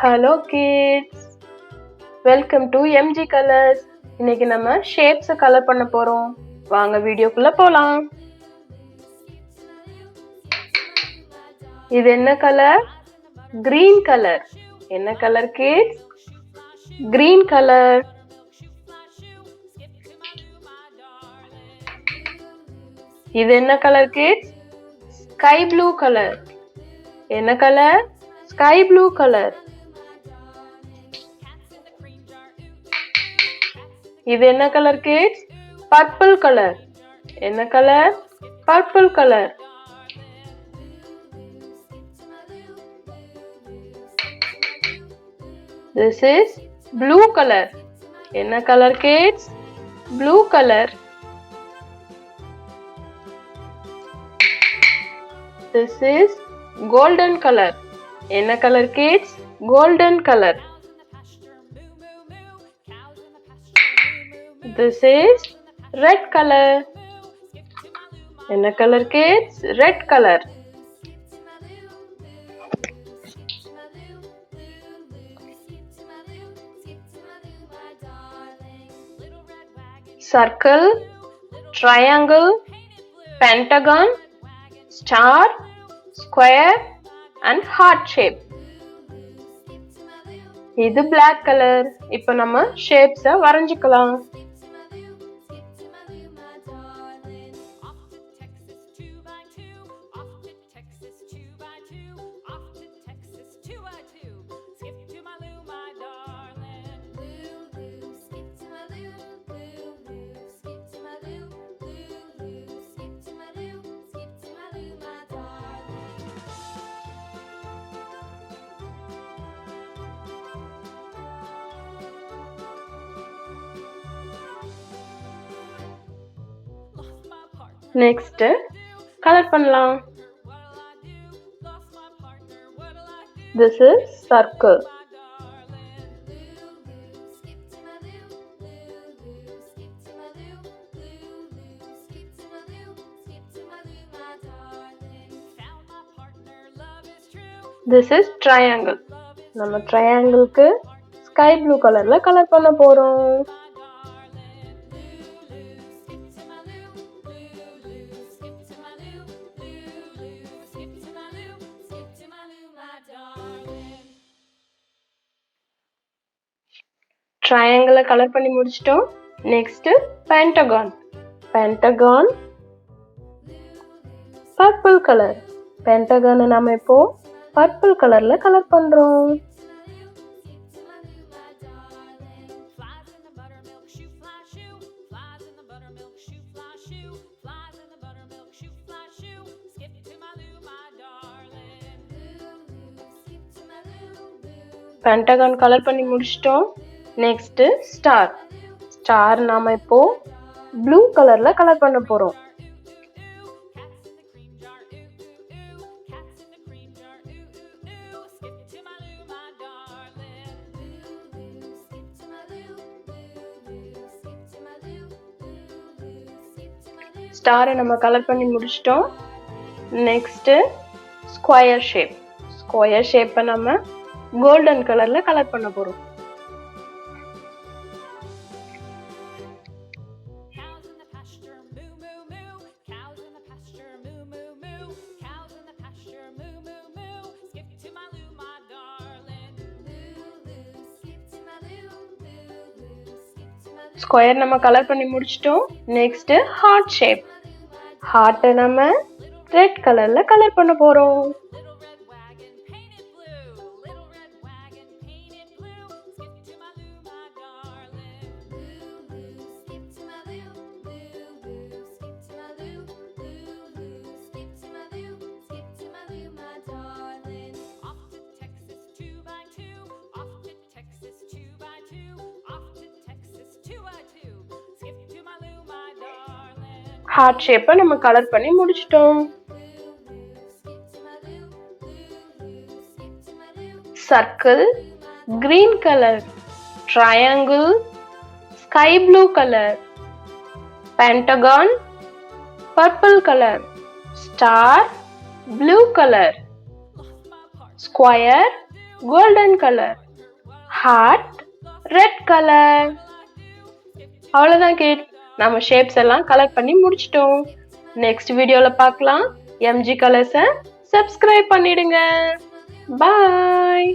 Hello kids, welcome to MG colours. இன்னைக்கு நம்ம shapes colour பண்ண போறோம். வாங்க வீடியோக்குள்ள போலாம். இது என்ன கலர்? Green colour. என்ன கலர் கிட்ஸ்? Green colour. இது என்ன colour kids? Sky blue colour. என்ன கலர்? Sky blue colour. இது என்ன கலர் கிட்ஸ்? Purple colour. என்ன colour? Purple colour. This is blue color. என்ன colour kids? Blue color. This is golden color. என்ன colour kids? Golden color. This is red color. என்ன colour kids? Red color. Circle, triangle, pentagon, star, square and heart shape. இது black color. இப்போ நம்ம shapes வரைஞ்சிக்கலாம். Next, color பண்ணலாம். This is circle. This is triangle. நம்ம triangleக்கு sky blue கலர்ல colour பண்ண போறோம். triangle colour பண்ணி முடிச்சிட்டோம். next pentagon. pentagon purple color. pentagon நாம இப்போ purple கலர்ல கலர் பண்றோம். pentagon கலர் பண்ணி முடிச்சிட்டோம். next star. star நாம இப்போ blue கலர்ல கலர் பண்ண போறோம். star நம்ம கலர் பண்ணி முடிச்சிட்டோம். next square shape. square shape நம்ம golden கலர்ல கலர் பண்ண போறோம். ஸ்கொயர் நம்ம கலர் பண்ணி முடிச்சிட்டோம். next heart shape. heart நம்ம ரெட் கலர்ல கலர் பண்ண போறோம். heart shape நம்ம கலர் பண்ணி முடிச்சிட்டோம். circle green color, triangle sky blue color, pentagon purple color, star blue color, square golden colour. Heart red colour. அவ்வளவுதான் கிட், நம்ம ஷேப்ஸ் எல்லாம் கலர் பண்ணி முடிச்சிட்டோம். நெக்ஸ்ட் வீடியோல பார்க்கலாம். எம்ஜி கலர்ஸை சப்ஸ்கிரைப் பண்ணிடுங்க. பாய்.